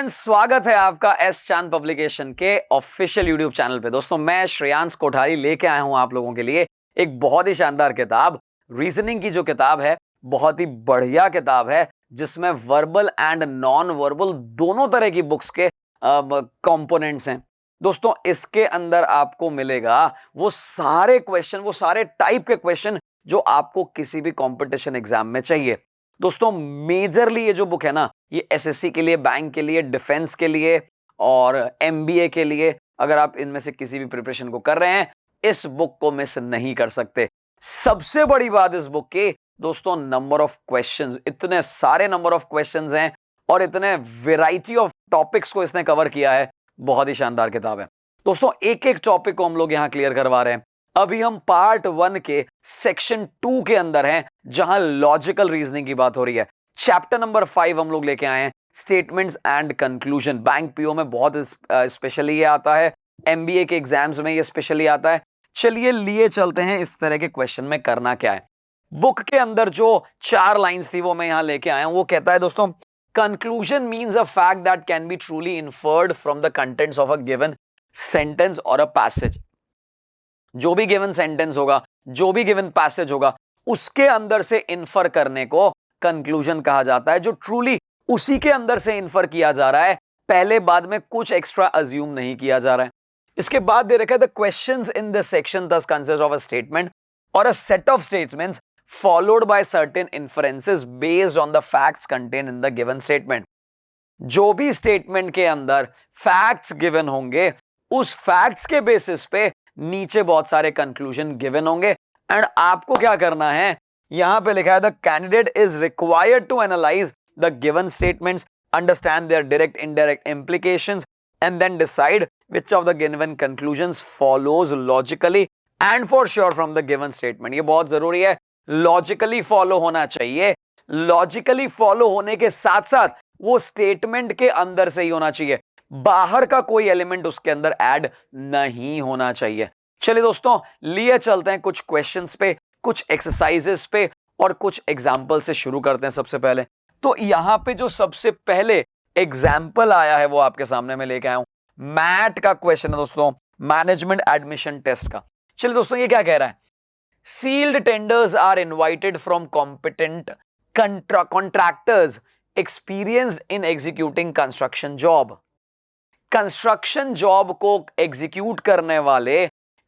Friends, स्वागत है आपका एस चांद पब्लिकेशन के ऑफिशियल यूट्यूब चैनल पे। दोस्तों, मैं श्रेयांश कोठारी लेके आया हूं आप लोगों के लिए एक बहुत ही शानदार किताब। रीजनिंग की जो किताब है, बहुत ही बढ़िया किताब है, जिसमें वर्बल एंड नॉन वर्बल दोनों तरह की बुक्स के कंपोनेंट्स हैं। दोस्तों, इसके अंदर आपको मिलेगा वो सारे क्वेश्चन, वो सारे टाइप के क्वेश्चन जो आपको किसी भी कंपटीशन एग्जाम में चाहिए। दोस्तों, मेजरली ये जो बुक है ना, ये एसएससी के लिए, बैंक के लिए, डिफेंस के लिए और एमबीए के लिए, अगर आप इनमें से किसी भी प्रिपरेशन को कर रहे हैं, इस बुक को मिस नहीं कर सकते। सबसे बड़ी बात इस बुक की दोस्तों, नंबर ऑफ क्वेश्चंस, इतने सारे नंबर ऑफ क्वेश्चंस हैं और इतने वैरायटी ऑफ टॉपिक्स को इसने कवर किया है। बहुत ही शानदार किताब है। दोस्तों, एक एक टॉपिक को हम लोग यहां क्लियर करवा रहे हैं। अभी हम पार्ट 1 के सेक्शन 2 के अंदर हैं, जहां लॉजिकल रीजनिंग की बात हो रही है। चैप्टर नंबर 5 हम लोग लेके आए हैं, statements and conclusion. Bank PO में बहुत स्पेशली ये आता है, एमबीए के एग्जाम्स में ये स्पेशली आता है। चलिए लिए चलते हैं इस तरह के क्वेश्चन में करना क्या है। बुक के अंदर जो 4 लाइंस थी वो मैं यहां लेके आया हूं। वो कहता है दोस्तों, conclusion means a fact that can be truly inferred from the contents of a given sentence और अ पैसेज। जो भी गिवन सेंटेंस होगा, जो भी गिवन पैसेज होगा, उसके अंदर से इन्फर करने को कंक्लूजन कहा जाता है, जो ट्रूली उसी के अंदर से इन्फर किया जा रहा है, पहले बाद में कुछ एक्स्ट्रा अज्यूम नहीं किया जा रहा है। इसके बाद दे रखा है, the questions in this section thus consist of a statement or a set of statements followed by certain inferences based on the facts contained in the given statement। जो भी स्टेटमेंट के अंदर फैक्ट्स गिवन होंगे, उस facts के basis पे नीचे बहुत सारे कंक्लूजन गिवन होंगे। एंड आपको क्या करना है, यहां पे लिखा है, the candidate is required to analyse the given statements, understand their direct indirect implications and then decide which of the given conclusions follows logically and for sure from the given statement. ये बहुत जरूरी है, logically follow होना चाहिए। Logically follow होने के साथ साथ वो स्टेटमेंट के अंदर से ही होना चाहिए, बाहर का कोई एलिमेंट उसके अंदर ऐड नहीं होना चाहिए। चलिए दोस्तों, लिए चलते हैं कुछ क्वेश्चंस पे, कुछ एक्सरसाइजेस पे और कुछ एग्जाम्पल से शुरू करते हैं। सबसे पहले तो यहां पे जो सबसे पहले एग्जाम्पल आया है वो आपके सामने मैं लेके आया हूं। मैट का क्वेश्चन है दोस्तों, मैनेजमेंट एडमिशन टेस्ट का। चलिए दोस्तों, ये क्या कह रहा है, sealed tenders are invited from competent contractors experience in executing construction job. Construction job को एग्जीक्यूट करने वाले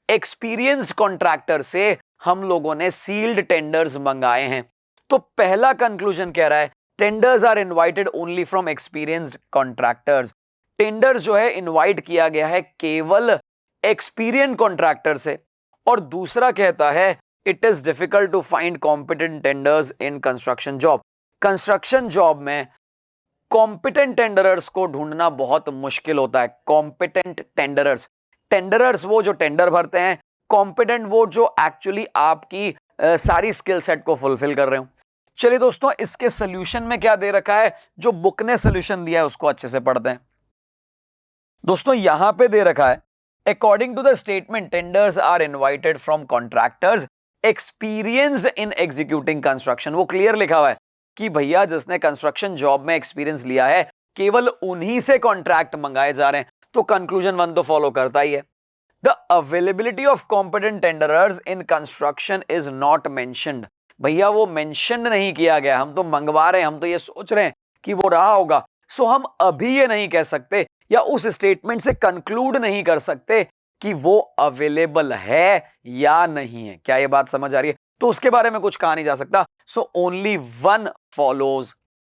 एक्सपीरियंस्ड कॉन्ट्रैक्टर से हम लोगों ने सील्ड टेंडर्स मंगाए हैं। तो पहला कंक्लूजन कह रहा है, tenders are invited only from experienced contractors. Tender जो है इनवाइट किया गया है केवल एक्सपीरियंस्ड कॉन्ट्रैक्टर से। और दूसरा कहता है, it is difficult to find competent tenders in construction job. Construction job में कॉम्पिटेंट टेंडरर्स को ढूंढना बहुत मुश्किल होता है। कॉम्पिटेंट टेंडरर्स, टेंडरर्स वो जो टेंडर भरते हैं, कॉम्पिटेंट वो जो एक्चुअली आपकी सारी स्किल सेट को फुलफिल कर रहे हो। चलिए दोस्तों, इसके सोल्यूशन में क्या दे रखा है, जो बुक ने सोल्यूशन दिया है उसको अच्छे से पढ़ते हैं। दोस्तों, यहां पे दे रखा है, according to the statement tenders are invited from contractors experienced in executing construction. वो क्लियर लिखा हुआ है कि भैया जिसने कंस्ट्रक्शन जॉब में एक्सपीरियंस लिया है, केवल उन्हीं से कॉन्ट्रैक्ट मंगाए जा रहे हैं। तो कंक्लूजन 1 तो फॉलो करता ही है। The availability of competent tenderers in construction is not mentioned. भैया वो मेंशन नहीं किया गया, हम तो मंगवा रहे हैं, हम तो ये सोच रहे हैं कि वो रहा होगा। सो हम अभी ये नहीं कह सकते या उस स्टेटमेंट से कंक्लूड नहीं कर सकते कि वो अवेलेबल है या नहीं है। क्या ये बात समझ आ रही है? तो उसके बारे में कुछ कहा नहीं जा सकता। So only 1 follows.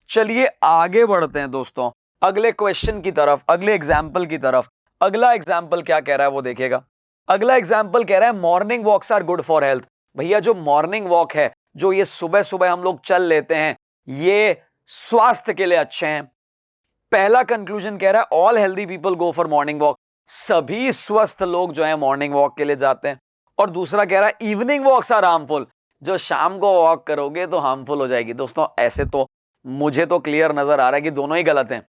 चलिए आगे बढ़ते हैं दोस्तों, अगले क्वेश्चन की तरफ, अगले एग्जाम्पल की तरफ। अगला एग्जाम्पल क्या कह रहा है वो देखिएगा। अगला एग्जाम्पल कह रहा है, morning walks are good for health. भैया जो मॉर्निंग वॉक है, जो ये सुबह सुबह हम लोग चल लेते हैं, ये स्वास्थ्य के लिए अच्छे हैं। पहला कंक्लूजन कह रहा है, all healthy people go for morning walk. सभी स्वस्थ लोग जो है मॉर्निंग वॉक के लिए जाते हैं। और दूसरा कह रहा है, इवनिंग वॉक्स आर हार्मफुल। जो शाम को वॉक करोगे तो हार्मफुल हो जाएगी। दोस्तों, ऐसे तो मुझे तो क्लियर नजर आ रहा है कि दोनों ही गलत हैं।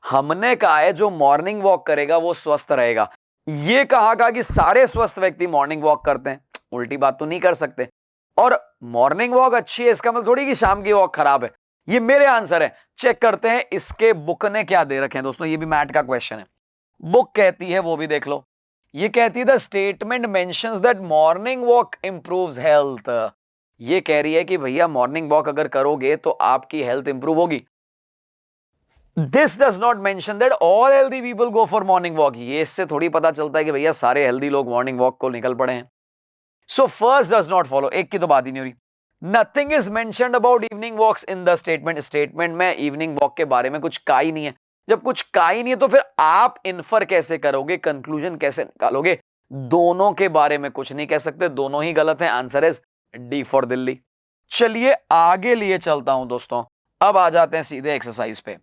हमने कहा है जो मॉर्निंग वॉक करेगा वो स्वस्थ रहेगा। ये कहा कि सारे स्वस्थ व्यक्ति मॉर्निंग वॉक करते हैं, उल्टी बात तो नहीं कर सकते। और मॉर्निंग वॉक अच्छी है इसका मतलब थोड़ी कि शाम की वॉक खराब है। ये मेरे आंसर है। चेक करते हैं इसके बुक ने क्या दे रखे हैं दोस्तों, ये भी मैथ का क्वेश्चन है। बुक कहती है, वो भी देख लो, ये कहती है the statement mentions that morning walk improves health. ये कह रही है कि भैया मॉर्निंग वॉक अगर करोगे तो आपकी हेल्थ इंप्रूव होगी। This does not mention that all healthy people go for morning walk. ये इससे थोड़ी पता चलता है कि भैया सारे हेल्दी लोग मॉर्निंग वॉक को निकल पड़े हैं। So first does not follow, एक की तो बात ही नहीं हो रही। Nothing is mentioned about evening walks in the statement. Statement में इवनिंग वॉक के बारे में कुछ का ही नहीं है। जब कुछ का ही नहीं है तो फिर आप इन्फर कैसे करोगे, कंक्लूजन कैसे निकालोगे? दोनों के बारे में कुछ नहीं कह सकते, दोनों ही गलत हैं। Answer is D for Delhi. चलिए आगे लिए चलता हूं दोस्तों, अब आ जाते हैं सीधे एक्सरसाइज पे।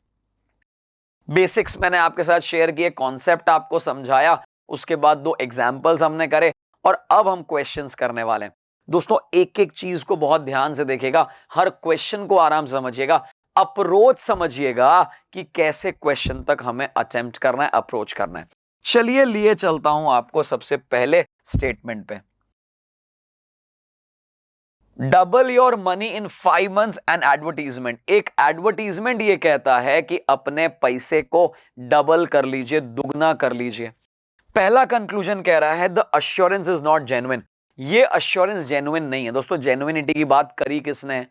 बेसिक्स मैंने आपके साथ शेयर किए, कॉन्सेप्ट आपको समझाया, उसके बाद 2 एग्जाम्पल्स हमने करे और अब हम क्वेश्चंस करने वाले हैं। दोस्तों एक एक चीज को बहुत ध्यान से देखिएगा, हर क्वेश्चन को आराम से समझिएगा, अप्रोच समझिएगा कि कैसे क्वेश्चन तक हमें अटेम्प्ट करना है, अप्रोच करना है। चलिए लिए चलता हूं आपको सबसे पहले स्टेटमेंट पे। Double your money in 5 months N advertisement. एक एडवर्टीजमेंट ये कहता है कि अपने पैसे को डबल कर लीजिए, दुगना कर लीजिए। पहला कंक्लूजन कह रहा है the assurance is not genuine. ये अश्योरेंस जेन्युइन नहीं है। दोस्तों जेन्युइनिटी की बात करी किसने?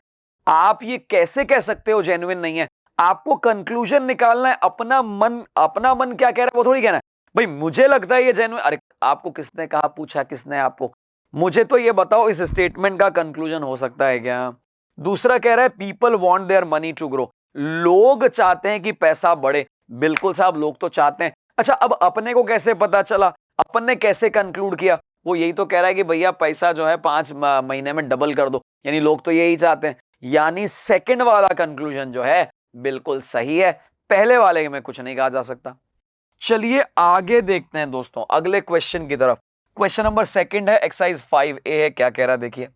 आप ये कैसे कह सकते हो जेन्युइन नहीं है? आपको कंक्लूजन निकालना है, अपना मन क्या कह रहा है वो थोड़ी कहना है भाई मुझे लगता है ये जेन्युइन। अरे आपको किसने कहा, पूछा किसने आपको? मुझे तो ये बताओ इस स्टेटमेंट का कंक्लूजन हो सकता है क्या? दूसरा कह रहा है people want their money to grow. लोग चाहते हैं कि पैसा बढ़े। बिल्कुल साहब, लोग तो चाहते हैं। अच्छा अब अपने को कैसे पता चला, अपन ने कैसे कंक्लूड किया? वो यही तो कह रहा है कि भैया पैसा जो है 5 महीने में डबल कर दो, यानी लोग तो यही चाहते हैं। यानी सेकंड वाला कंक्लूजन जो है बिल्कुल सही है, पहले वाले में कुछ नहीं कहा जा सकता। चलिए आगे देखते हैं दोस्तों अगले क्वेश्चन की तरफ। क्वेश्चन नंबर 2 है, एक्सरसाइज 5A है। क्या कह रहा है देखिए,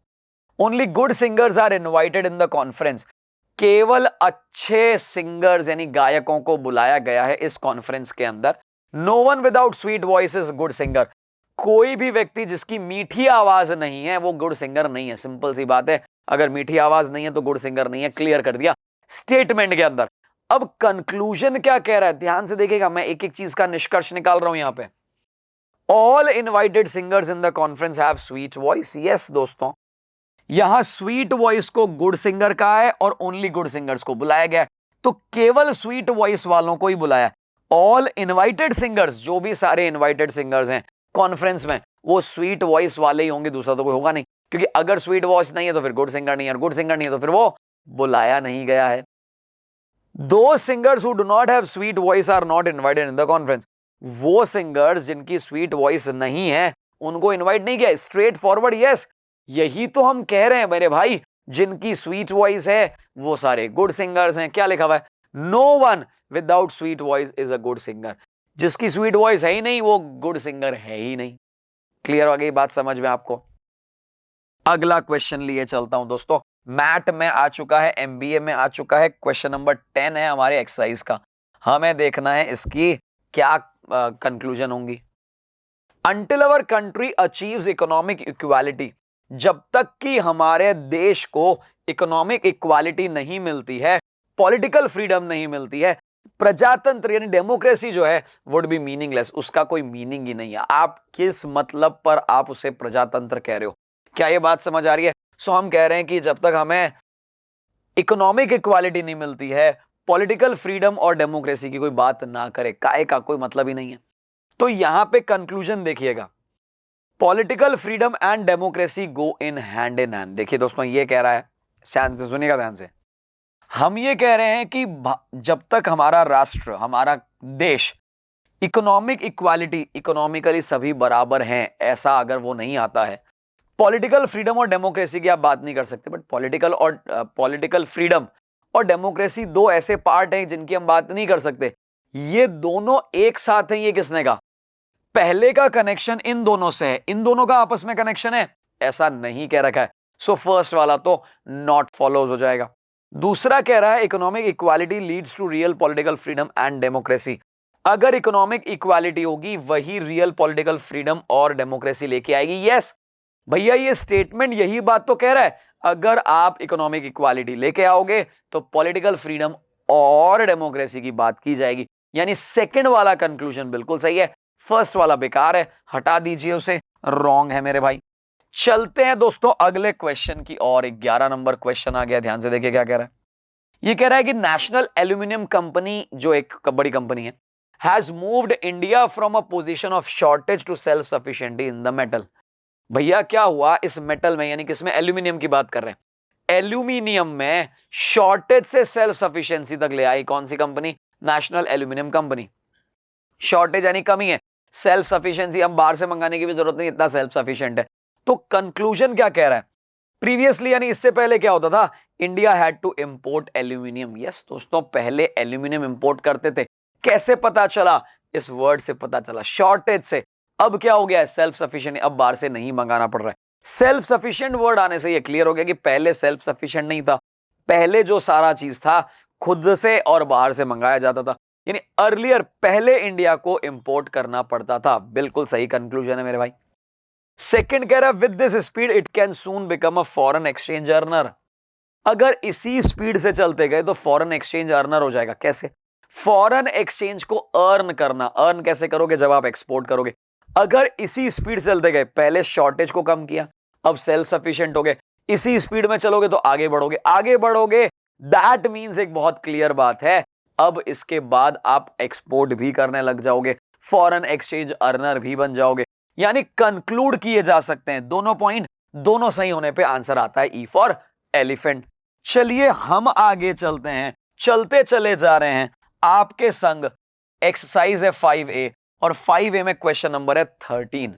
only good singers are invited in the conference. केवल अच्छे सिंगर्स यानी गायकों को बुलाया गया है इस कॉन्फ्रेंस के अंदर। No one without sweet voice is good singer. कोई भी व्यक्ति जिसकी मीठी आवाज नहीं है वो गुड सिंगर नहीं है। सिंपल सी बात है, अगर मीठी आवाज नहीं है तो गुड सिंगर नहीं है। क्लियर कर दिया स्टेटमेंट के अंदर। अब कंक्लूजन क्या कह रहा है, ध्यान से देखिएगा, मैं एक एक चीज का निष्कर्ष निकाल रहा हूं यहां पे। All invited singers in the conference have sweet voice. Yes दोस्तों, यहां स्वीट वॉइस को गुड सिंगर कहा है और ओनली गुड सिंगर्स को बुलाया गया है, तो केवल स्वीट वॉइस वालों को ही बुलाया। ऑल इनवाइटेड सिंगर्स, जो भी सारे इनवाइटेड सिंगर्स हैं कॉन्फ्रेंस में, वो स्वीट वॉइस वाले ही होंगे, दूसरा तो कोई होगा नहीं। क्योंकि अगर स्वीट वॉइस नहीं है तो फिर गुड सिंगर नहीं है, और गुड सिंगर नहीं है तो फिर वो बुलाया नहीं गया है। Two singers who do not have sweet voice are not invited in the conference. वो सिंगर्स जिनकी स्वीट वॉइस नहीं है उनको इनवाइट नहीं किया। स्ट्रेट फॉरवर्ड यस, यही तो हम कह रहे हैं मेरे भाई, जिनकी स्वीट वॉइस है वो सारे गुड सिंगर्स हैं। क्या लिखा हुआ है? No one without sweet voice is a good singer. जिसकी स्वीट वॉइस है ही नहीं वो गुड सिंगर है ही नहीं। क्लियर हो गई बात समझ में आपको? अगला क्वेश्चन लिए चलता हूं दोस्तों। मैथ में आ चुका है, एमबीए में आ चुका है। क्वेश्चन नंबर 10 है हमारे एक्सरसाइज का। हमें देखना है इसकी क्या कंक्लूजन होंगी। Until our country achieves economic equality, जब तक कि हमारे देश को इकोनॉमिक इक्वालिटी नहीं मिलती है, पॉलिटिकल फ्रीडम नहीं मिलती है, प्रजातंत्र यानी डेमोक्रेसी जो है वुड बी मीनिंगलेस। उसका कोई मीनिंग ही नहीं है। आप किस मतलब पर आप उसे प्रजातंत्र कह रहे हो? क्या ये बात समझ आ रही है? सो हम कह रहे हैं कि जब तक हमें इकोनॉमिक इक्वालिटी नहीं मिलती है, पॉलिटिकल फ्रीडम और डेमोक्रेसी की कोई बात ना करे, काय का कोई मतलब ही नहीं है। तो यहां पे कंक्लूजन देखिएगा, political freedom and democracy go in hand in hand. देखिए दोस्तों ये कह रहा है, ध्यान से सुनिएगा, ध्यान से। हम ये कह रहे हैं कि जब तक हमारा राष्ट्र, हमारा देश इकोनॉमिक इक्वालिटी, इकोनॉमिकली सभी बराबर हैं, ऐसा अगर वो नहीं आता है, पॉलिटिकल फ्रीडम और डेमोक्रेसी की आप बात नहीं कर सकते। बट पॉलिटिकल फ्रीडम और डेमोक्रेसी दो ऐसे पार्ट हैं जिनकी हम बात नहीं कर सकते। ये दोनों एक साथ हैं। ये किसने कहा? पहले का कनेक्शन इन दोनों से है, इन दोनों का आपस में कनेक्शन है, ऐसा नहीं कह रखा है। सो फर्स्ट वाला तो नॉट फॉलोज हो जाएगा। दूसरा कह रहा है economic equality leads to real political freedom and democracy. अगर इकोनॉमिक इक्वालिटी होगी वही रियल पॉलिटिकल फ्रीडम और डेमोक्रेसी लेके आएगी। यस भैया, ये स्टेटमेंट यही बात तो कह रहा है। अगर आप इकोनॉमिक इक्वालिटी लेके आओगे तो पॉलिटिकल फ्रीडम और डेमोक्रेसी की बात की जाएगी। यानी सेकंड वाला कंक्लूजन बिल्कुल सही है, फर्स्ट वाला बेकार है, हटा दीजिए उसे, रॉन्ग है मेरे भाई। चलते हैं दोस्तों अगले क्वेश्चन की और। 11 नंबर क्वेश्चन आ गया, ध्यान से देखिए क्या कह रहा है। ये कह रहा है कि नेशनल एल्यूमिनियम कंपनी, जो एक बड़ी कंपनी है, has moved India from a position of shortage to self sufficiency in the metal. भैया क्या हुआ इस मेटल में, यानी किसमें, एल्यूमिनियम की बात कर रहे हैं, एल्यूमिनियम में शॉर्टेज से सेल्फ सफिशिएंसी तक ले आई कौन सी company, national aluminium company. Shortage यानी कमी है, सेल्फ सफिशिएंसी, हम बाहर से मंगाने की भी जरूरत नहीं, इतना सेल्फ सफिशिएंट है। तो कंक्लूजन क्या कह रहा है, प्रीवियसली यानी इससे पहले क्या होता था, India had to import aluminium. Yes दोस्तों, पहले एल्यूमिनियम इंपोर्ट करते थे। कैसे पता चला, इस वर्ड से पता चला, शॉर्टेज से। अब क्या हो गया है, सेल्फ सफिशिएंट, अब बाहर से नहीं मंगाना पड़ रहा है। सेल्फ सफिशिएंट वर्ड आने से ये क्लियर हो गया कि पहले सेल्फ सफिशिएंट नहीं था, पहले जो सारा चीज था खुद से और बाहर से मंगाया जाता था। यानी अर्लियर, पहले इंडिया को इंपोर्ट करना पड़ता था। बिल्कुल सही कंक्लूजन है मेरे भाई। सेकंड कह रहा है with this speed it can soon become a foreign exchange earner. अगर इसी स्पीड से चलते गए तो फॉरेन एक्सचेंज अर्नर हो जाएगा। कैसे, फॉरेन एक्सचेंज को अर्न करना, अर्न कैसे करोगे, जब आप एक्सपोर्ट करोगे। अगर इसी स्पीड से चलते गए, पहले शॉर्टेज को कम किया, अब सेल्फ सफिशिएंट हो गए, इसी स्पीड में चलोगे तो आगे बढ़ोगे, आगे बढ़ोगे, दैट मींस एक बहुत क्लियर बात है, अब इसके बाद आप एक्सपोर्ट भी करने लग जाओगे, फॉरेन एक्सचेंज अर्नर भी बन जाओगे। यानी कंक्लूड किए जा सकते हैं दोनों पॉइंट, दोनों सही होने पे आंसर आता है ई फॉर एलिफेंट। चलिए हम आगे चलते हैं, चलते चले जा रहे हैं आपके संग। एक्सरसाइज है 5A और 5A में क्वेश्चन नंबर है 13।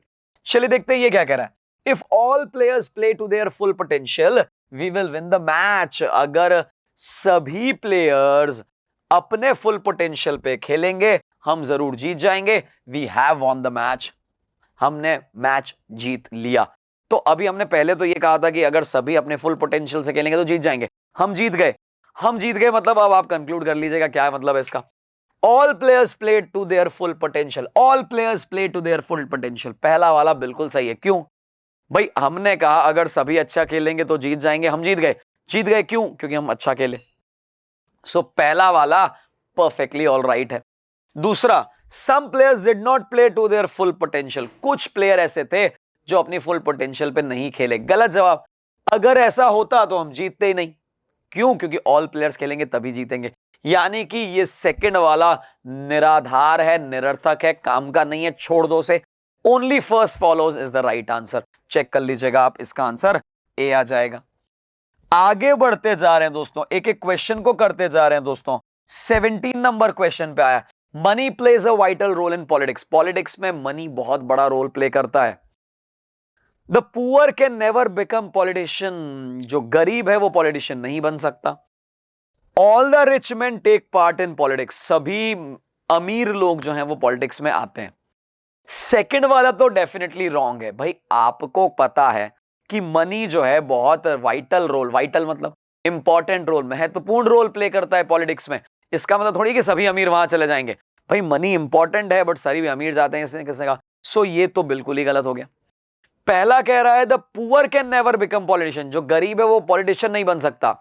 चलिए देखते हैं ये क्या कह रहा है। If all players play to their full potential we will win the match. अगर सभी प्लेयर्स अपने फुल पोटेंशियल पे खेलेंगे हम जरूर जीत जाएंगे। We have won the match, हमने मैच जीत लिया। तो अभी हमने पहले तो ये कहा था कि अगर सभी अपने फुल पोटेंशियल से खेलेंगे तो जीत जाएंगे, हम जीत गए, हम जीत गए। मतलब अब आप कंक्लूड कर लीजिएगा क्या है मतलब है इसका। All players play to their full potential, all players play to their full potential, पहला वाला बिल्कुल सही है। क्यों भाई, हमने कहा अगर सभी अच्छा खेलेंगे तो जीत जाएंगे, हम जीत गए, जीत गए क्यों, क्योंकि हम अच्छा खेले। सो पहला वाला परफेक्टली ऑल राइट है। दूसरा, some players did not play to their full potential, कुछ प्लेयर ऐसे थे जो अपनी फुल पोटेंशियल पे नहीं खेले, गलत जवाब। अगर ऐसा होता तो हम जीतते ही नहीं। क्यों, क्योंकि ऑल प्लेयर्स खेलेंगे तभी जीतेंगे। यानी कि ये सेकंड वाला निराधार है, निरर्थक है, काम का नहीं है, छोड़ दो से। Only first follows is the right answer. Check कर लीजिएगा आप, इसका आंसर ए आ जाएगा। आगे बढ़ते जा रहे हैं दोस्तों, एक एक क्वेश्चन को करते जा रहे हैं दोस्तों। 17 नंबर क्वेश्चन पे आया, money plays a vital role in politics. Politics में मनी बहुत बड़ा रोल प्ले करता है। The poor can never become politician, जो गरीब है वो पॉलिटिशियन नहीं बन सकता। All the rich man take part in politics, सभी अमीर लोग जो हैं वो पॉलिटिक्स में आते हैं। सेकंड वाला तो डेफिनेटली रॉन्ग है भाई। आपको पता है कि मनी जो है बहुत वाइटल रोल, वाइटल मतलब इंपॉर्टेंट रोल, महत्वपूर्ण रोल प्ले करता है पॉलिटिक्स में। इसका मतलब थोड़ी कि सभी अमीर वहां चले जाएंगे। भाई मनी इंपॉर्टेंट है बट सभी अमीर जाते हैं, इसने किसने कहा। सो ये तो बिल्कुल ही गलत हो गया। पहला कह रहा है the poor can never become politician, जो गरीब है वो पॉलिटिशियन नहीं बन सकता।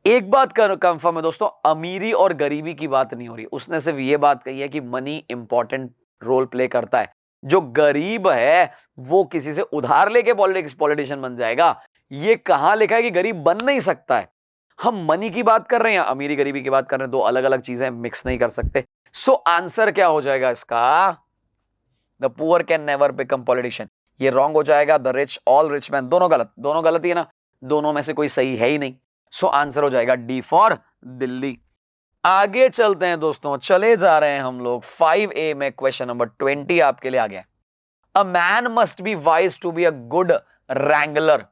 एक बात कंफर्म है दोस्तों, अमीरी और गरीबी की बात नहीं हो रही, उसने सिर्फ ये बात कही है कि मनी इंपॉर्टेंट रोल प्ले करता है। जो गरीब है वो किसी से उधार लेके पॉलिटिशियन बन जाएगा, ये कहां लिखा है कि गरीब बन नहीं सकता है। हम मनी की बात कर रहे हैं, अमीरी गरीबी की बात कर रहे हैं, दो अलग अलग चीजें मिक्स नहीं कर सकते। सो आंसर क्या हो जाएगा इसका, the poor can never become politician, ये रॉन्ग हो जाएगा। The rich, all rich man, दोनों गलत, दोनों गलत ही है ना, दोनों में से कोई सही है ही नहीं। सो आंसर हो जाएगा डी फॉर दिल्ली। आगे चलते हैं दोस्तों, चले जा रहे हैं हम लोग 5A में। क्वेश्चन नंबर 20 आपके लिए आ गया। A man must be wise to be a good wrangler,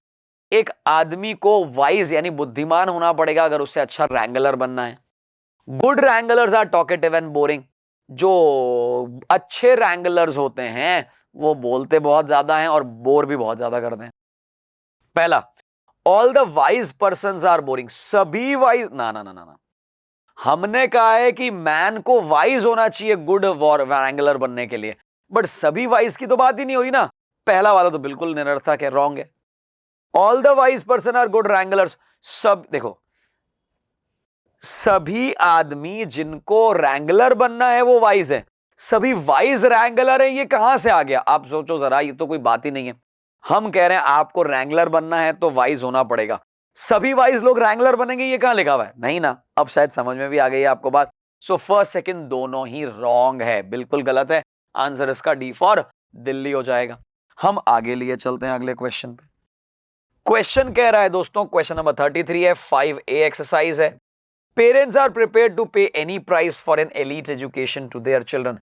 एक आदमी को वाइज यानी बुद्धिमान होना पड़ेगा अगर उससे अच्छा रैंगलर बनना है। Good wranglers are talkative and boring, जो अच्छे रैंगलर्स होते हैं वो बोलते बहुत ज्यादा हैं और बोर भी बहुत ज्यादा करते हैं। पहला, all the wise persons are boring, सभी वाइज, ना ना ना ना ना, हमने कहा है कि मैन को वाइज होना चाहिए गुड रैंगलर बनने के लिए, बट सभी वाइज की तो बात ही नहीं हो रही ना। पहला वाला तो बिल्कुल निरर्थक है, रॉन्ग है। All the wise person are good wranglers. सब देखो, सभी आदमी जिनको रैंगलर बनना है वो वाइज है, सभी वाइज रैंगलर है, ये कहां से आ गया? आप सोचो जरा, ये तो कोई बात ही नहीं है। हम कह रहे हैं आपको रैंगलर बनना है तो वाइज होना पड़ेगा, सभी वाइज लोग रैंगलर बनेंगे, ये कहां लिखा हुआ है? नहीं ना। अब शायद समझ में भी आ गई है आपको बात। सो फर्स्ट सेकंड दोनों ही रॉन्ग है, बिल्कुल गलत है। आंसर इसका डी फॉर दिल्ली हो जाएगा। हम आगे लिए चलते हैं अगले क्वेश्चन पे। क्वेश्चन कह रहा है दोस्तों, क्वेश्चन नंबर 33 है, 5A एक्सरसाइज है। Parents are prepared to pay any price for an elite education to their children.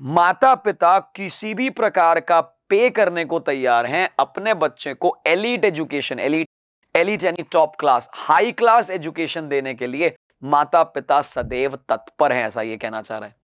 माता पिता किसी भी प्रकार का पे करने को तैयार हैं अपने बच्चे को एलीट एजुकेशन, एलीट एलीट यानी top class, high class education देने के लिए माता पिता सदैव तत्पर हैं, ऐसा ये कहना चाह रहा है।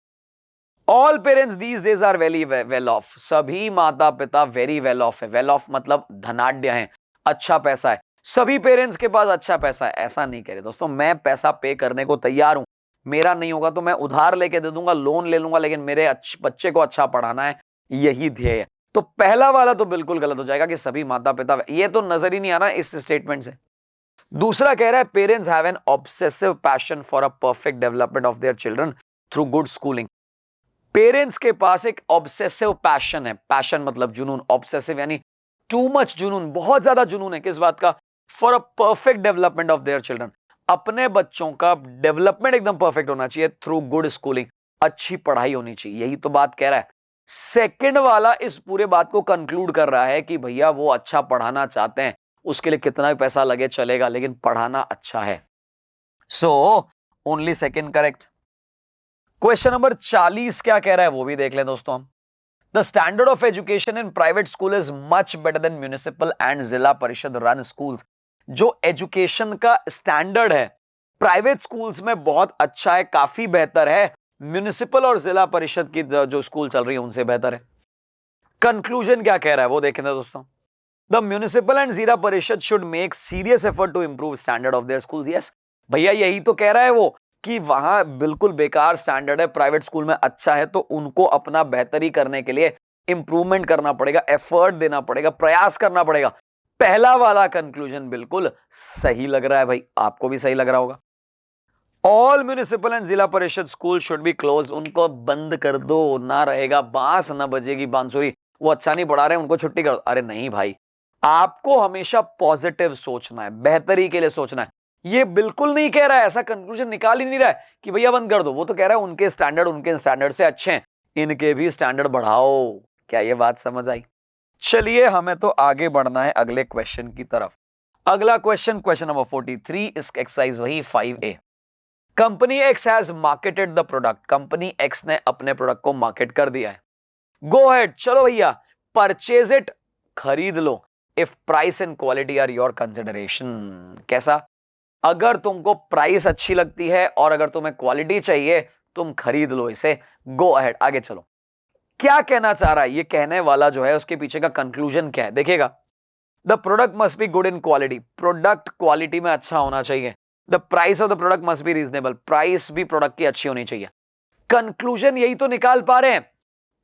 All parents these days are very well off. सभी माता पिता वेरी वेल ऑफ है, वेल ऑफ मतलब धनाढ्य हैं, अच्छा पैसा है, सभी पेरेंट्स के पास अच्छा पैसा है। ऐसा नहीं कह रहे दोस्तों, मैं पैसा पे करने को तैयार हूं, मेरा नहीं होगा तो मैं उधार लेके दे दूंगा, लोन ले लूंगा, लेकिन मेरे बच्चे को अच्छा पढ़ाना है, यही ध्येय है। तो पहला वाला तो बिल्कुल गलत हो जाएगा कि सभी माता पिता, ये तो नजर ही नहीं आ रहा इस स्टेटमेंट से। दूसरा कह रहा है parents have an obsessive passion for a perfect development of their children through good schooling. Parents के पास एक ऑब्सेसिव पैशन है, पैशन मतलब जुनून, ऑब्सेसिव यानी टू मच जुनून, बहुत ज्यादा जुनून है किस बात का? For a perfect development of their children, अपने बच्चों का डेवलपमेंट एकदम परफेक्ट होना चाहिए थ्रू गुड स्कूलिंग, अच्छी पढ़ाई होनी चाहिए, यही तो बात कह रहा है। सेकंड वाला इस पूरे बात को कंक्लूड कर रहा है कि भैया वो अच्छा पढ़ाना चाहते हैं, उसके लिए कितना भी पैसा लगे चलेगा, लेकिन पढ़ाना अच्छा है। So only second correct. Question number 40 क्या कह रहा है वो भी देख लें दोस्तों हम। The standard of education in private school is much better than municipal and zila परिषद रन स्कूल्स। जो एजुकेशन का स्टैंडर्ड है प्राइवेट स्कूल्स में बहुत अच्छा है, काफी बेहतर है, म्युनिसिपल और जिला परिषद की जो स्कूल चल रही है उनसे बेहतर है। कंक्लूजन क्या कह रहा है वो देखें दोस्तों। The municipal and zila parishad should make serious effort to improve standard of their schools. Yes भैया, यही तो कह रहा है वो कि वहां बिल्कुल बेकार स्टैंडर्ड है, प्राइवेट स्कूल में अच्छा है, तो उनको अपना बेहतरी करने के लिए इंप्रूवमेंट करना पड़ेगा, एफर्ट देना पड़ेगा, प्रयास करना पड़ेगा। पहला वाला कंक्लूजन बिल्कुल सही लग रहा है भाई, आपको भी सही लग रहा होगा। ऑल म्युनिसिपल एंड जिला परिषद स्कूल शुड बी क्लोज, उनको बंद कर दो, ना रहेगा बांस ना बजेगी बांसुरी, वो अच्छा नहीं पढ़ा रहे उनको छुट्टी कर दो। अरे नहीं भाई, आपको हमेशा पॉजिटिव सोचना है, बेहतरी के लिए सोचना है। ये बिल्कुल नहीं कह रहा है, ऐसा कंक्लूजन निकाल ही नहीं रहा है कि भैया बंद कर दो, वो तो कह रहा है उनके स्टैंडर्ड से अच्छे हैं, इनके भी स्टैंडर्ड बढ़ाओ। क्या ये बात समझ आई? चलिए हमें तो आगे बढ़ना है अगले क्वेश्चन की तरफ। अगला क्वेश्चन, क्वेश्चन नंबर 43, इस एक्सरसाइज वही 5A। Company x has marketed the product, company x ने अपने प्रोडक्ट को मार्केट कर दिया है। गो अहेड, चलो भैया परचेज इट, खरीद लो, if price and quality are your consideration. कैसा? अगर तुमको प्राइस अच्छी लगती है और अगर तुम्हें क्वालिटी चाहिए, तुम खरीद लो इसे, गो अहेड। आगे चलो, क्या कहना चाह रहा है ये कहने वाला जो है, उसके पीछे का कंक्लूजन क्या है देखिएगा। The product must be good in quality, product quality में अच्छा होना चाहिए। The price of the product must be reasonable, price भी प्रोडक्ट की अच्छी होनी चाहिए। कंक्लूजन यही तो निकाल पा रहे हैं,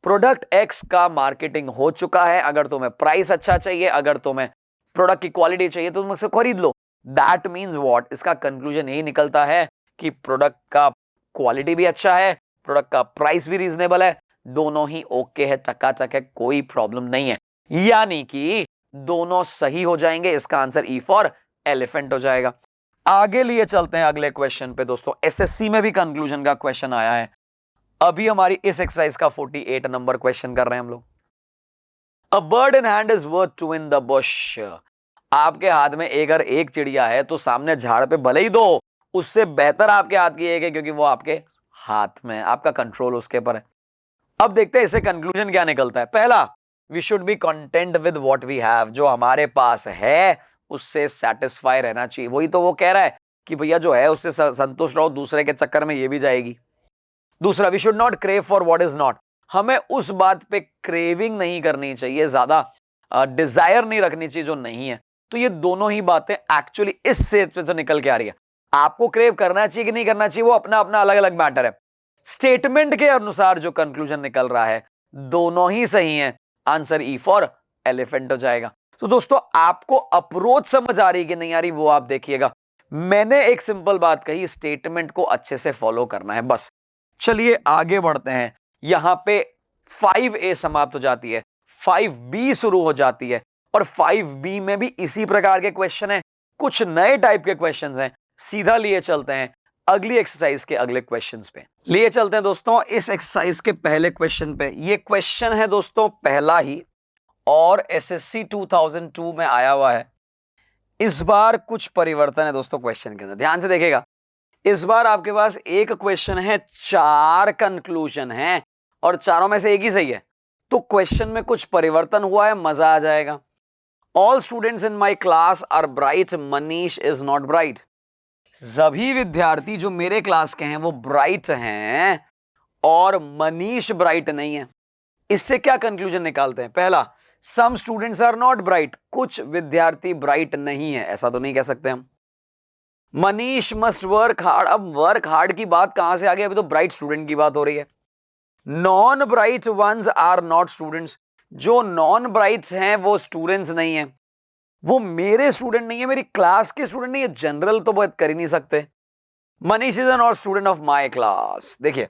प्रोडक्ट एक्स का मार्केटिंग हो चुका है, अगर तुम्हें प्राइस अच्छा चाहिए, अगर तुम्हें प्रोडक्ट की क्वालिटी चाहिए तो तुम उसे खरीद लो। दैट मीन्स व्हाट, इसका कंक्लूजन यही निकलता है कि प्रोडक्ट का क्वालिटी भी अच्छा है, प्रोडक्ट का प्राइस भी रीजनेबल है, दोनों ही ओके है, चकाचक है, कोई प्रॉब्लम नहीं है, यानी कि दोनों सही हो जाएंगे। इसका आंसर ई फॉर एलिफेंट हो जाएगा। आगे लिए चलते हैं अगले क्वेश्चन पे दोस्तों। एसएससी में भी कंक्लूजन का क्वेश्चन आया है, अभी हमारी इस एक्सरसाइज का 48 नंबर क्वेश्चन कर रहे हैं हम लोग। A bird in hand is worth two in the bush. आपके हाथ में अगर एक चिड़िया है तो सामने झाड़ पे भले ही दो, उससे बेहतर आपके हाथ की एक है, क्योंकि वो आपके हाथ में है, आपका कंट्रोल उसके ऊपर है। अब देखते हैं इसे कंक्लूजन क्या निकलता है। पहला, we should be content with what we have, जो हमारे पास है उससे सेटिस्फाई रहना चाहिए। वही तो वो कह रहा है कि भैया जो है उससे संतुष्ट रहो, दूसरे के चक्कर में ये भी जाएगी। दूसरा, we should not crave for what is not, हमें उस बात पे क्रेविंग नहीं करनी चाहिए, ज्यादा डिजायर नहीं रखनी चाहिए जो नहीं है। तो ये दोनों ही बातें एक्चुअली इस से निकल के आ रही है। आपको क्रेव करना चाहिए कि नहीं करना चाहिए वो अपना अपना अलग अलग मैटर है। स्टेटमेंट के अनुसार जो कंक्लूजन निकल रहा है दोनों ही सही है, आंसर ई फॉर एलिफेंट हो जाएगा। तो दोस्तों आपको अप्रोच समझ आ रही कि नहीं आ रही वो आप देखिएगा। मैंने एक सिंपल बात कही, स्टेटमेंट को अच्छे से फॉलो करना है बस। चलिए आगे बढ़ते हैं। यहां पे 5A समाप्त हो जाती है, 5B शुरू हो जाती है और 5B में भी इसी प्रकार के क्वेश्चन हैं, कुछ नए टाइप के क्वेश्चंस हैं। सीधा लिए चलते हैं अगली एक्सरसाइज के अगले क्वेश्चंस पे। लिए चलते हैं दोस्तों इस एक्सरसाइज के पहले क्वेश्चन पे। ये क्वेश्चन है दोस्तों पहला ही और एसएससी 2002 में आया हुआ है। इस बार कुछ परिवर्तन है दोस्तों क्वेश्चन के अंदर, ध्यान से देखिएगा। इस बार आपके पास एक क्वेश्चन है, 4 कंक्लूजन है और चारों में से एक ही सही है। तो क्वेश्चन में कुछ परिवर्तन हुआ है, मजा आ जाएगा। All students in my class are bright, Manish is not bright. सभी विद्यार्थी जो मेरे क्लास के हैं वो ब्राइट हैं और मनीष ब्राइट नहीं है। इससे क्या कंक्लूजन निकालते हैं? पहला, some students are not bright, कुछ विद्यार्थी ब्राइट नहीं है, ऐसा तो नहीं कह सकते हम। मनीष मस्ट वर्क हार्ड, अब वर्क हार्ड की बात कहां से आ गई? अभी तो ब्राइट स्टूडेंट की बात हो रही है। Non bright ones are not students, जो नॉन ब्राइट्स हैं वो स्टूडेंट्स नहीं है, वो मेरे स्टूडेंट नहीं है, मेरी क्लास के स्टूडेंट नहीं है, जनरल तो बात कर ही नहीं सकते। Manish is not student of my class. देखिए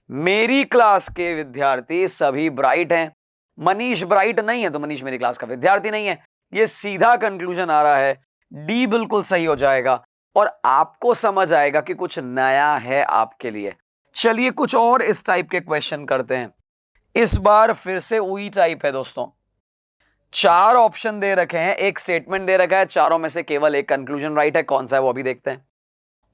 मेरी क्लास के विद्यार्थी सभी ब्राइट हैं, मनीष ब्राइट नहीं है तो मनीष मेरी क्लास का विद्यार्थी नहीं है। ये सीधा कंक्लूजन आ रहा है, डी बिल्कुल सही हो जाएगा और आपको समझ आएगा कि कुछ नया है आपके लिए। चलिए कुछ और इस टाइप के क्वेश्चन करते हैं। इस बार फिर से वही टाइप है दोस्तों, 4 ऑप्शन दे रखे हैं, एक स्टेटमेंट दे रखा है, चारों में से केवल एक कंक्लूजन राइट है। कौन सा है वो अभी देखते हैं।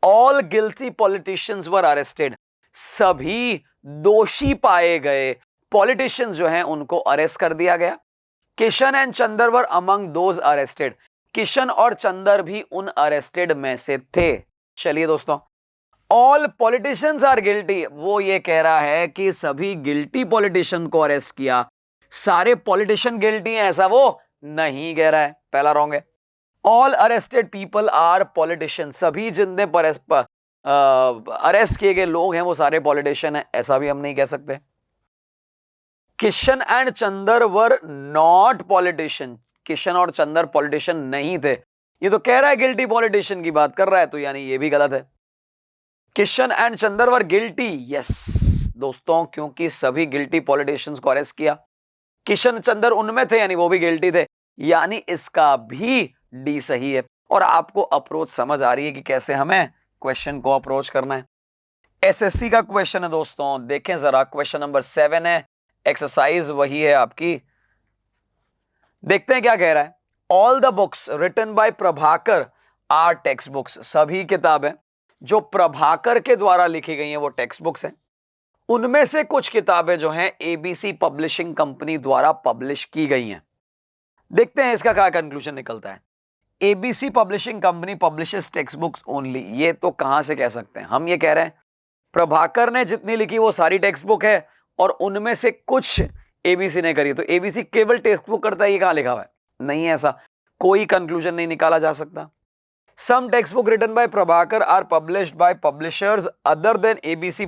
All guilty politicians were arrested, सभी दोषी पाए गए पॉलिटिशियंस जो हैं उनको अरेस्ट कर दिया गया। Kishan and Chander were among those arrested, Kishan और चंदर भी उन अरेस्टेड में से थे। चलिए दोस्तों, ऑल पॉलिटिशियंस आर गिल्टी, वो ये कह रहा है कि सभी गिल्टी पॉलिटिशियन को अरेस्ट किया, सारे पॉलिटिशियन गिल्टी हैं ऐसा वो नहीं कह रहा है, पहला रॉन्ग है। All arrested people are politician, सभी जितने अरेस्ट किए गए लोग हैं वो सारे पॉलिटिशियन हैं, ऐसा भी हम नहीं कह सकते। Kishan and Chander were not politician, Kishan और चंदर पॉलिटिशियन नहीं थे, ये तो कह रहा है गिल्टी पॉलिटिशियन की बात कर रहा है, तो यानी ये भी गलत है। Kishan and Chander were guilty, yes दोस्तों, क्योंकि सभी गिल्टी पॉलिटिशियंस को अरेस्ट किया, किशन चंदर उनमें थे यानी वो भी गिल्टी थे, यानी इसका भी डी सही है। और आपको अप्रोच समझ आ रही है कि कैसे हमें क्वेश्चन को अप्रोच करना है। एसएससी का क्वेश्चन है दोस्तों, देखें जरा, क्वेश्चन नंबर 7 है, एक्सरसाइज वही है आपकी। देखते हैं क्या कह रहा है। All the books written by Prabhakar are text books, सभी किताबें जो प्रभाकर के द्वारा लिखी गई हैं वो टेक्स्ट बुक्स हैं। उनमें से कुछ किताबें जो हैं एबीसी पब्लिशिंग कंपनी द्वारा पब्लिश की गई हैं। देखते हैं इसका क्या कंक्लूजन निकलता है। ABC publishing company publishes text books only, ये तो कहां से कह सकते हैं? हम ये कह रहे हैं प्रभाकर ने जितनी लिखी वो सारी टेक्स्ट बुक है और उनमें से कुछ एबीसी ने करी, तो एबीसी केवल टेक्स्ट बुक करता है, ये कहां लिखा हुआ है? नहीं है, ऐसा कोई कंक्लूजन नहीं निकाला जा सकता। Some text book written by Prabhakar are published by publishers other than ABC.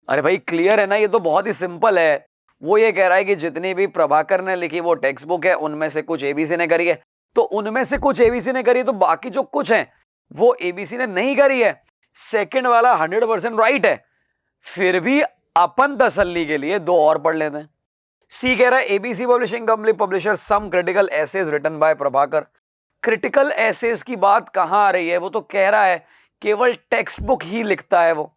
अरे भाई क्लियर है ना, ये तो बहुत ही सिंपल है। वो ये कह रहा है कि जितनी भी प्रभाकर ने लिखी वो टेक्स्ट बुक है, उनमें से कुछ एबीसी ने करी है, तो उनमें से कुछ एबीसी ने करी है, तो बाकी जो कुछ है वो एबीसी ने नहीं करी है। सेकंड वाला 100% राइट है। फिर भी अपन तसल्ली के लिए 2 और पढ़ लेते हैं। सी कह रहा है ABC publishing company publisher some critical essays written by Prabhakar. Critical essays की बात कहां आ रही है? वो तो कह रहा है केवल टेक्स्ट बुक ही लिखता है वो।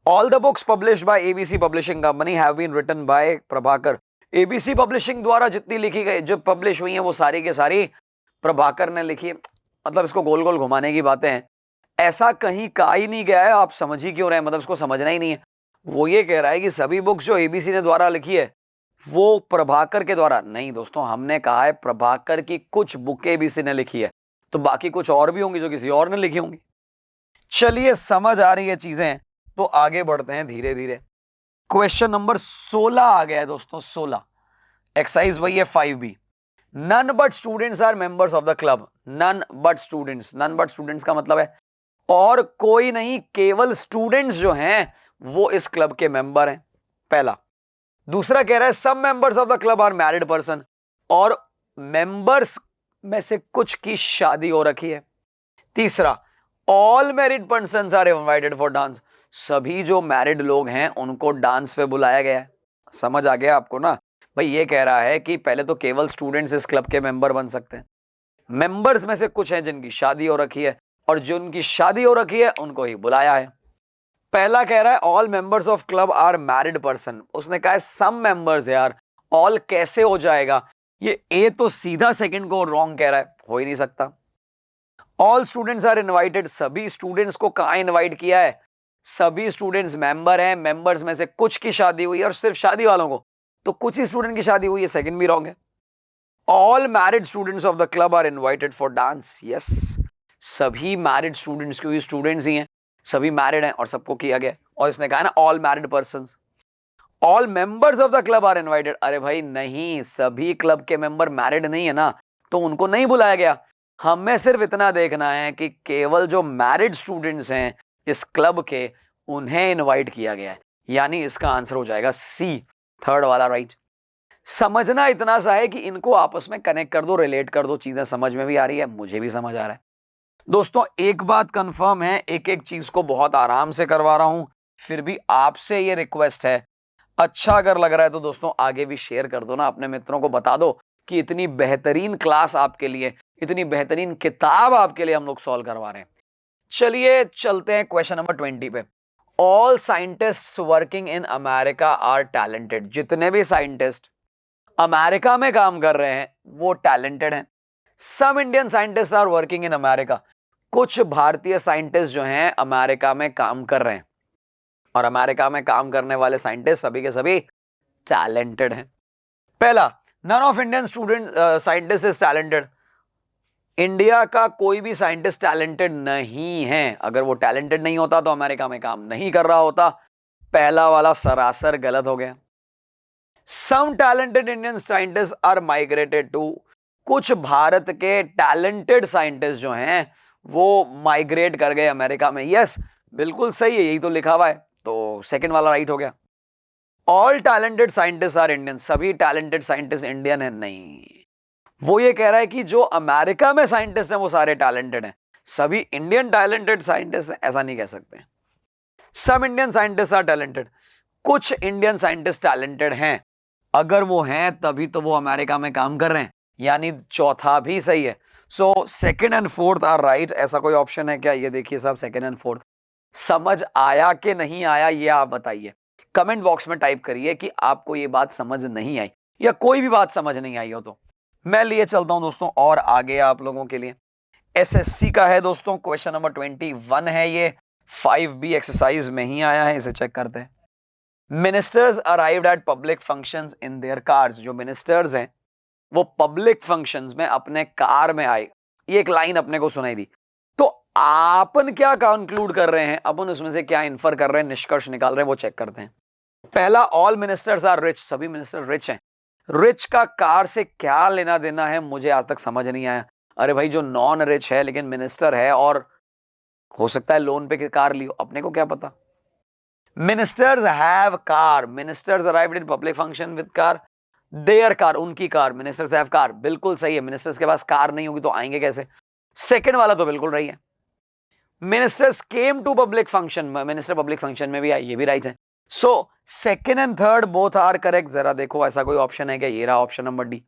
All the books published by ABC publishing company have been written by Prabhakar. ABC publishing द्वारा जितनी लिखी गई, जो पब्लिश हुई हैं, वो सारी के सारी प्रभाकर ने लिखी है। मतलब इसको गोल गोल घुमाने की बातें हैं, ऐसा कहीं कहा ही नहीं गया है, आप समझ ही क्यों रहे हैं? मतलब इसको समझना ही नहीं है। वो ये कह रहा है कि सभी बुक्स जो एबीसी ने द्वारा लिखी है वो प्रभाकर के द्वारा नहीं। दोस्तों हमने कहा है प्रभाकर की कुछ बुक एबीसी ने लिखी है, तो बाकी कुछ और भी होंगी जो किसी और ने लिखी होंगी। चलिए समझ आ रही है चीजें, तो आगे बढ़ते हैं धीरे धीरे। क्वेश्चन नंबर 16 आ गया है दोस्तों, 16। एक्सरसाइज वही है 5B। None but students are members of the club. None but students, none but students का मतलब है और कोई नहीं, केवल स्टूडेंट्स जो हैं वो इस क्लब के मेंबर हैं, पहला। दूसरा कह रहा है some members of the club are married person, और मेंबर्स में से कुछ की शादी हो रखी है। तीसरा, all married persons are invited for dance, सभी जो मैरिड लोग हैं उनको डांस पे बुलाया गया है। समझ आ गया आपको ना? भाई ये कह रहा है कि पहले तो केवल स्टूडेंट्स इस क्लब के मेंबर बन सकते हैं, मेंबर्स में से कुछ हैं जिनकी शादी हो रखी है, और जो उनकी शादी हो रखी है उनको ही बुलाया है। पहला कह रहा है all members of club are married person, उसने कहा है सम मेंबर्स। यार ऑल कैसे हो जाएगा? ये ए तो सीधा सेकंड को रॉन्ग कह रहा है, हो ही नहीं सकता। ऑल स्टूडेंट्स आर इनवाइटेड, सभी स्टूडेंट्स को कहां इनवाइट किया है? सभी स्टूडेंट्स मेंबर हैं, मेंबर्स में से कुछ की शादी हुई है, और सिर्फ शादी वालों को, तो कुछ ही स्टूडेंट की शादी हुई है, सेकंड भी रॉन्ग है। All married students of the club are invited for dance, yes, सभी मैरिड स्टूडेंट्स, क्योंकि स्टूडेंट्स ही हैं, सभी मैरिड हैं और सबको किया गया। और इसने कहा ना all married persons. All members of the club are invited, अरे भाई नहीं, सभी क्लब के मेंबर मैरिड नहीं है ना, तो उनको नहीं बुलाया गया। हमें सिर्फ इतना देखना है कि केवल जो मैरिड स्टूडेंट्स हैं इस क्लब के, उन्हें इनवाइट किया गया है, यानी इसका आंसर हो जाएगा सी, थर्ड वाला राइट। समझना इतना सा है कि इनको आपस में कनेक्ट कर दो, रिलेट कर दो, चीजें समझ में भी आ रही है, मुझे भी समझ आ रहा है। दोस्तों एक बात कंफर्म है, एक एक चीज को बहुत आराम से करवा रहा हूं, फिर भी आपसे ये रिक्वेस्ट है, अच्छा अगर लग रहा है तो दोस्तों आगे भी शेयर कर दो ना, अपने मित्रों को बता दो कि इतनी बेहतरीन क्लास आपके लिए, इतनी बेहतरीन किताब आपके लिए हम लोग सॉल्व करवा रहे हैं। चलिए चलते हैं क्वेश्चन नंबर 20 पे। All scientists working in America are talented, जितने भी साइंटिस्ट अमेरिका में काम कर रहे हैं वो टैलेंटेड हैं। Some Indian scientist are working in America, कुछ भारतीय साइंटिस्ट जो हैं अमेरिका में काम कर रहे हैं, और अमेरिका में काम करने वाले साइंटिस्ट सभी के सभी टैलेंटेड हैं। पहला, none of Indian student scientist is talented, India का कोई भी साइंटिस्ट टैलेंटेड नहीं है। अगर वो टैलेंटेड नहीं होता तो अमेरिका में काम नहीं कर रहा होता। पहला वाला सरासर गलत हो गया। Some talented Indian scientist are migrated to, कुछ भारत के टैलेंटेड साइंटिस्ट जो हैं वो माइग्रेट कर गए अमेरिका में। यस, बिल्कुल सही है, यही तो लिखा हुआ है, तो सेकंड वाला राइट हो गया। All talented scientist are Indian, सभी टैलेंटेड साइंटिस्ट इंडियन है नहीं। वो ये कह रहा है कि जो अमेरिका में साइंटिस्ट हैं वो सारे टैलेंटेड हैं, सभी इंडियन टैलेंटेड साइंटिस्ट हैं, ऐसा नहीं कह सकते। Some Indian scientist are talented, कुछ इंडियन साइंटिस्ट टैलेंटेड हैं, अगर वो हैं तभी तो वो अमेरिका में काम कर रहे हैं, यानी चौथा भी सही है। So second and fourth are right. ऐसा कोई ऑप्शन है क्या? ये देखिए साहब, सेकंड एंड फोर्थ। समझ आया कि नहीं आया ये आप बताइए, कमेंट बॉक्स में टाइप करिए कि आपको ये बात समझ नहीं आई या कोई भी बात समझ नहीं आई हो तो। मैं लिए चलता हूं दोस्तों और आगे आप लोगों के लिए एसएससी का है दोस्तों, क्वेश्चन नंबर 21 है, ये 5B एक्सरसाइज में ही आया है, इसे चेक करते हैं। Ministers arrived at public functions in their cars, जो मिनिस्टर्स हैं वो पब्लिक फंक्शंस में अपने कार में आए। ये एक लाइन अपने को सुनाई दी, तो अपन क्या कंक्लूड कर रहे हैं, अपन उसमें से क्या इन्फर कर रहे हैं, निष्कर्ष निकाल रहे हैं, वो चेक करते हैं। पहला, ऑल मिनिस्टर्स आर रिच, सभी मिनिस्टर रिच हैं। रिच का कार से क्या लेना देना है, मुझे आज तक समझ नहीं आया। अरे भाई जो नॉन रिच है लेकिन मिनिस्टर है, और हो सकता है लोन पे कार लियो, अपने को क्या पता। Ministers have car, ministers arrived in public function with car, their car, उनकी कार, मिनिस्टर्स हैव कार, बिल्कुल सही है। मिनिस्टर्स के पास कार नहीं होगी तो आएंगे कैसे? सेकंड वाला तो बिल्कुल रही है। Ministers came to public function, minister public function में भी आए, ये भी राइट है। So second and third both are correct. जरा देखो ऐसा कोई ऑप्शन है क्या? ये रहा ऑप्शन नंबर डी।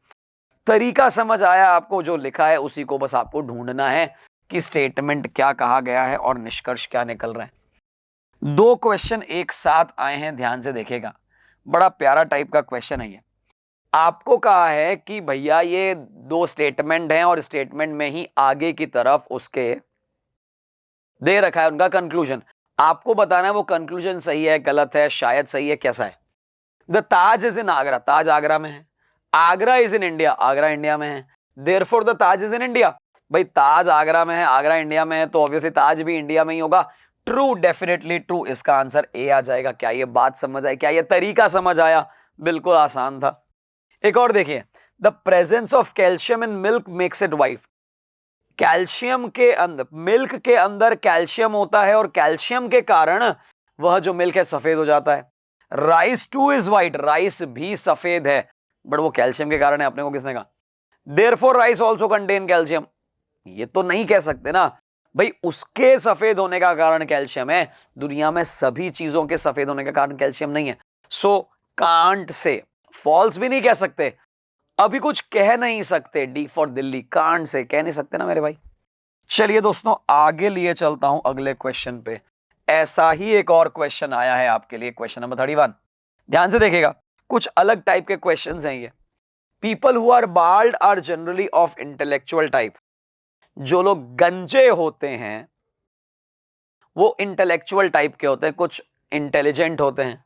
तरीका समझ आया आपको, जो लिखा है उसी को बस आपको ढूंढना है कि स्टेटमेंट क्या कहा गया है और निष्कर्ष क्या निकल रहा है। दो क्वेश्चन एक साथ आए हैं, ध्यान से देखेगा, बड़ा प्यारा टाइप का क्वेश्चन है ये। आपको कहा है कि भैया ये दो स्टेटमेंट हैं और स्टेटमेंट में ही आगे की तरफ उसके दे रखा है उनका कंक्लूजन। आपको बताना है वो कंक्लूजन सही है, गलत है, शायद सही है, कैसा है। The Taj is in Agra, Taj Agra में है। Agra is in India, Agra India में है। Therefore the Taj is in India, भाई ताज आगरा में है, आगरा इंडिया में है, तो ऑब्वियसली ताज भी इंडिया में ही होगा। ट्रू, डेफिनेटली ट्रू, इसका आंसर ए आ जाएगा। क्या ये बात समझ आई? क्या ये तरीका समझ आया? बिल्कुल आसान था। एक और देखिए, the presence of calcium in milk makes it white, calcium के अंदर, मिल्क के अंदर कैल्शियम होता है और कैल्शियम के कारण वह जो मिल्क है सफेद हो जाता है। Rice two is white, rice भी सफेद है, बट वो कैल्शियम के कारण है, अपने को किसने कहा? Therefore rice also contain calcium. ये तो नहीं कह सकते ना भाई उसके सफेद होने का कारण कैल्शियम है, दुनिया में सभी चीजों के सफेद होने का कारण कैल्शियम नहीं है। सो कांट से, फॉल्स भी नहीं कह सकते, अभी कुछ कह नहीं सकते, D for Delhi, can't say कह नहीं सकते ना मेरे भाई। चलिए दोस्तों आगे लिए चलता हूं अगले क्वेश्चन पे। ऐसा ही एक और क्वेश्चन आया है आपके लिए, क्वेश्चन नंबर 31। ध्यान से देखिएगा, कुछ अलग टाइप के क्वेश्चंस हैं ये। People who are bald are generally of intellectual type. जो लोग गंजे होते हैं वो इंटेलेक्चुअल टाइप के होते हैं, कुछ इंटेलिजेंट होते हैं।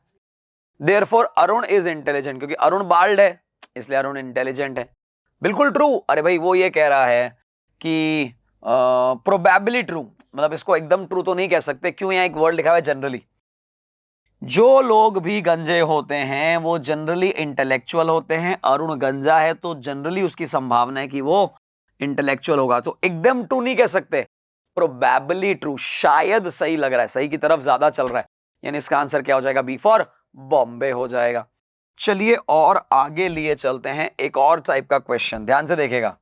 देयरफॉर अरुण इज इंटेलिजेंट, क्योंकि अरुण बाल्ड है इसलिए अरुण इंटेलिजेंट है। बिल्कुल ट्रू। अरे भाई वो ये कह रहा है कि प्रोबेबली ट्रू, मतलब इसको एकदम ट्रू तो नहीं कह सकते, क्यों, यहां एक वर्ड लिखा हुआ है जनरली। जो लोग भी गंजे होते हैं वो जनरली इंटेलेक्चुअल होते हैं। अरुण गंजा है तो जनरली उसकी संभावना है कि वो इंटेलेक्चुअल होगा, तो एकदम ट्रू नहीं कह सकते, प्रोबेबली ट्रू, शायद सही लग रहा है, सही की तरफ ज्यादा चल रहा है, यानी इसका आंसर क्या हो जाएगा, बी फॉर बॉम्बे हो जाएगा। चलिए और आगे लिए चलते हैं, एक और टाइप का क्वेश्चन, ध्यान से देखेगा।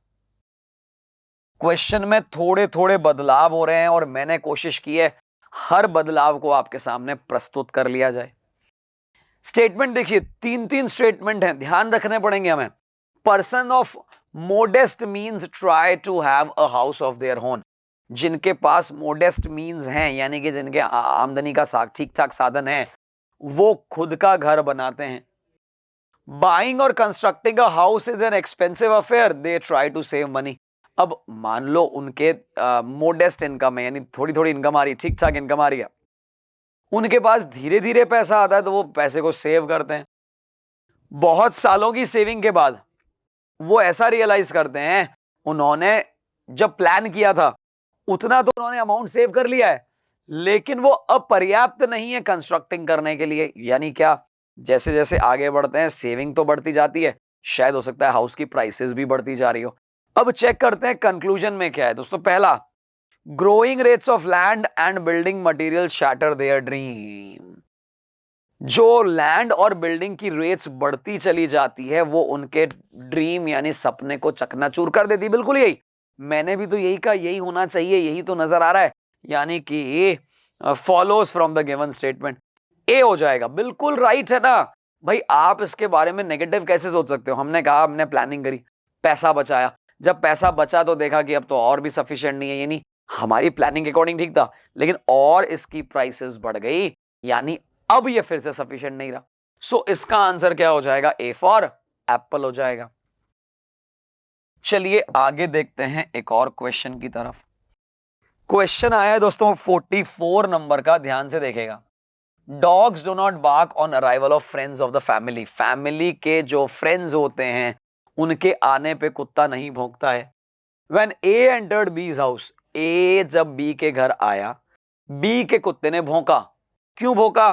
क्वेश्चन में थोड़े थोड़े बदलाव हो रहे हैं और मैंने कोशिश की है हर बदलाव को आपके सामने प्रस्तुत कर लिया जाए। स्टेटमेंट देखिए, तीन तीन स्टेटमेंट हैं, ध्यान रखने पड़ेंगे हमें। Person of modest means try to have a house of their own. जिनके पास मोडेस्ट मीन्स हैं, यानी कि जिनके आमदनी का ठीक ठाक साधन है, वो खुद का घर बनाते हैं। बाइंग और constructing a house is an expensive affair, they try to save money. अब मान लो उनके मोडेस्ट इनकम है, यानी थोड़ी थोड़ी इनकम आ रही है, ठीक ठाक इनकम आ रही है, उनके पास धीरे धीरे पैसा आता है तो वो पैसे को सेव करते हैं। बहुत सालों की सेविंग के बाद वो ऐसा रियलाइज करते हैं, उन्होंने जब प्लान किया था उतना तो उन्होंने अमाउंट सेव कर लिया है, लेकिन वो अपर्याप्त नहीं है कंस्ट्रक्टिंग करने के लिए। यानी क्या, जैसे जैसे आगे बढ़ते हैं सेविंग तो बढ़ती जाती है, शायद हो सकता है हाउस की प्राइसेस भी बढ़ती जा रही हो। अब चेक करते हैं कंक्लूजन में क्या है दोस्तों। पहला, growing rates of land and building material shatter their dream. जो लैंड और बिल्डिंग की रेट्स बढ़ती चली जाती है वो उनके ड्रीम यानी सपने को चकनाचूर कर देती। बिल्कुल यही, मैंने भी तो यही कहा, यही होना चाहिए, यही तो नजर आ रहा है, यानी कि follows from the given statement, A हो जाएगा। बिल्कुल राइट है ना भाई, आप इसके बारे में नेगेटिव कैसे सोच सकते हो। हमने कहा, हमने प्लानिंग करी, पैसा बचाया, जब पैसा बचा तो देखा कि अब तो और भी सफिशिएंट नहीं है, यानी हमारी प्लानिंग के अकॉर्डिंग ठीक था, लेकिन और इसकी प्राइसेस बढ़ गई, यानी अब ये फिर से सफिशिएंट नहीं रहा। सो इसका आंसर क्या हो जाएगा, ए फॉर एप्पल हो जाएगा। चलिए आगे देखते हैं एक और क्वेश्चन की तरफ। क्वेश्चन आया है दोस्तों 44 नंबर का, ध्यान से देखेगा। Dogs do not bark on arrival of friends of the family. Family के जो फ्रेंड्स होते हैं उनके आने पे कुत्ता नहीं भौंकता है। When A entered B's house, A जब B के घर आया, B के कुत्ते ने भौंका। क्यों भौंका?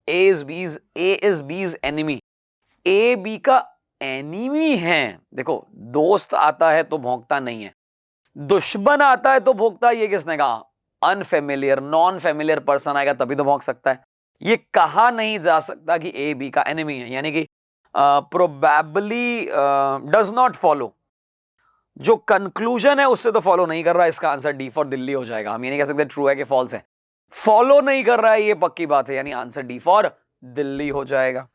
A is B's enemy. A B का एनिमी है। देखो, दोस्त आता है तो भौंकता नहीं है, दुश्मन आता है तो भौंकता है, ये किसने कहा? अनफेमिलियर, नॉन फेमिलियर पर्सन आएगा तभी तो भौंक सकता है। ये कहा नहीं जा सकता कि ए बी का एनिमी है, यानी कि प्रोबेबली डज नॉट फॉलो, जो कंक्लूजन है उससे तो फॉलो नहीं कर रहा है। इसका आंसर डी फॉर दिल्ली हो जाएगा। हम ये नहीं कह सकते ट्रू है कि फॉल्स है, फॉलो नहीं कर रहा है ये पक्की बात है, यानी आंसर डी फॉर दिल्ली हो जाएगा।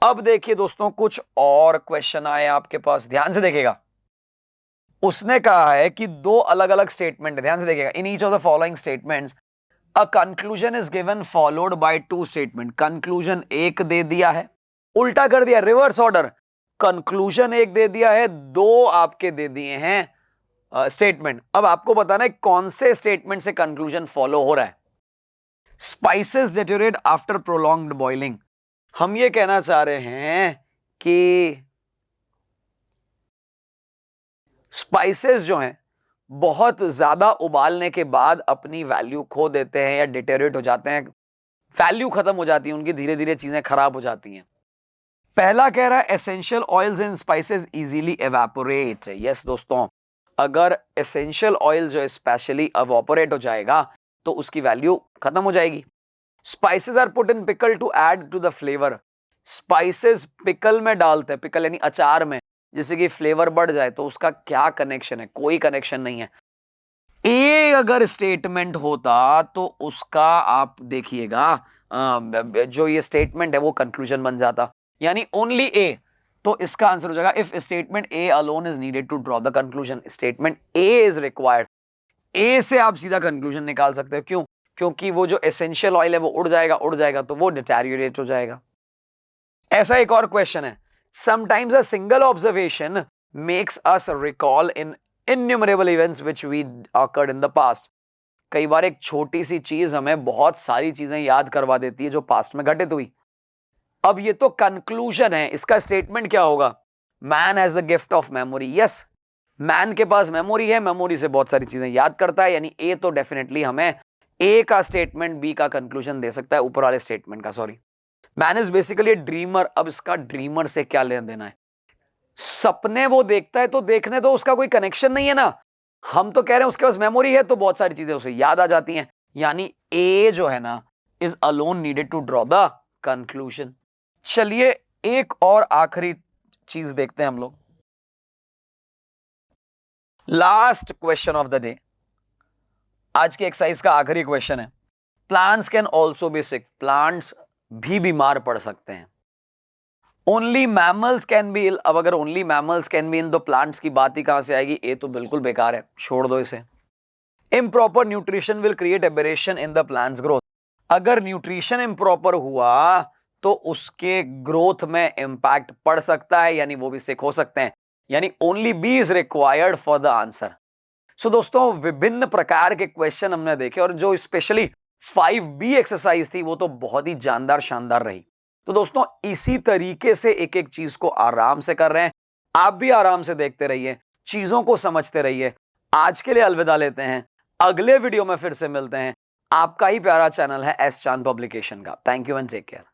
अब देखिए दोस्तों, कुछ और क्वेश्चन आए आपके पास, ध्यान से देखिएगा। उसने कहा है कि दो अलग अलग स्टेटमेंट है, ध्यान से देखिएगा। In each of the following statements a conclusion is given followed by two statement. Conclusion एक दे दिया है, उल्टा कर दिया, रिवर्स ऑर्डर। कंक्लूजन एक दे दिया है, दो आपके दे दिए हैं स्टेटमेंट। अब आपको बताना है कौन से स्टेटमेंट से कंक्लूजन फॉलो हो रहा है। Spices deteriorate after prolonged boiling. हम ये कहना चाह रहे हैं कि स्पाइसेस जो हैं बहुत ज्यादा उबालने के बाद अपनी वैल्यू खो देते हैं या डिटेरियोरेट हो जाते हैं, वैल्यू खत्म हो जाती है उनकी, धीरे धीरे चीजें खराब हो जाती हैं। पहला कह रहा है essential oils and spices easily evaporate. Yes दोस्तों, अगर एसेंशियल ऑयल जो है स्पेशली एवेपोरेट हो जाएगा तो उसकी वैल्यू खत्म हो जाएगी। Spices are put in pickle to add to the flavour. Spices pickle में डालते हैं, पिकल यानी अचार में, जैसे कि फ्लेवर बढ़ जाए तो उसका क्या कनेक्शन है? कोई कनेक्शन नहीं है। ए अगर स्टेटमेंट होता तो उसका आप देखिएगा जो ये स्टेटमेंट है वो कंक्लूजन बन जाता, यानी ओनली ए। तो इसका आंसर हो जाएगा if statement A alone is needed to draw the conclusion, statement A is required. A से आप सीधा कंक्लूजन निकाल सकते हो। क्यों? क्योंकि वो जो एसेंशियल ऑयल है वो उड़ जाएगा तो वो डिटेरियोरेट हो जाएगा। ऐसा एक और क्वेश्चन है, sometimes a single observation makes us recall in innumerable events which we occurred in the past. कई बार एक छोटी सी चीज हमें बहुत सारी चीजें याद करवा देती है जो पास्ट में घटित हुई। अब ये तो कंक्लूजन है, इसका स्टेटमेंट क्या होगा? Man has the gift of memory. Yes, man के पास मेमोरी है, मेमोरी से बहुत सारी चीजें याद करता है, यानी ए तो डेफिनेटली हमें ए का स्टेटमेंट बी का कंक्लूजन दे सकता है, ऊपर वाले स्टेटमेंट का। Sorry, man is basically A dreamer. अब इसका ड्रीमर से क्या लेना देना है? सपने वो देखता है तो देखने दो, उसका कोई कनेक्शन नहीं है ना। हम तो कह रहे हैं उसके पास मेमोरी है तो बहुत सारी चीजें उसे याद आ जाती हैं, यानी ए जो है ना is alone needed to draw the conclusion. चलिए एक और आखिरी चीज देखते हैं हम लोग, last question of the day, आज के एक्सरसाइज का आखिरी क्वेश्चन है। Plants can also be sick, plants भी बीमार पड़ सकते हैं। Only mammals can be ill, अब अगर only mammals can be ill तो प्लांट्स की बात ही कहां से आएगी? ये तो बिल्कुल बेकार है, छोड़ दो इसे। Improper nutrition will create aberration in the plants growth, अगर न्यूट्रिशन इम्प्रॉपर हुआ तो उसके ग्रोथ में इंपैक्ट पड़ सकता है, यानी वो भी सिक हो सकते हैं, यानी only B is required for the answer. So दोस्तों विभिन्न प्रकार के क्वेश्चन हमने देखे और जो स्पेशली 5B एक्सरसाइज थी वो तो बहुत ही जानदार शानदार रही। तो दोस्तों इसी तरीके से एक एक चीज को आराम से कर रहे हैं, आप भी आराम से देखते रहिए, चीजों को समझते रहिए। आज के लिए अलविदा लेते हैं, अगले वीडियो में फिर से मिलते हैं। आपका ही प्यारा चैनल है एस चांद पब्लिकेशन का। Thank you and take care.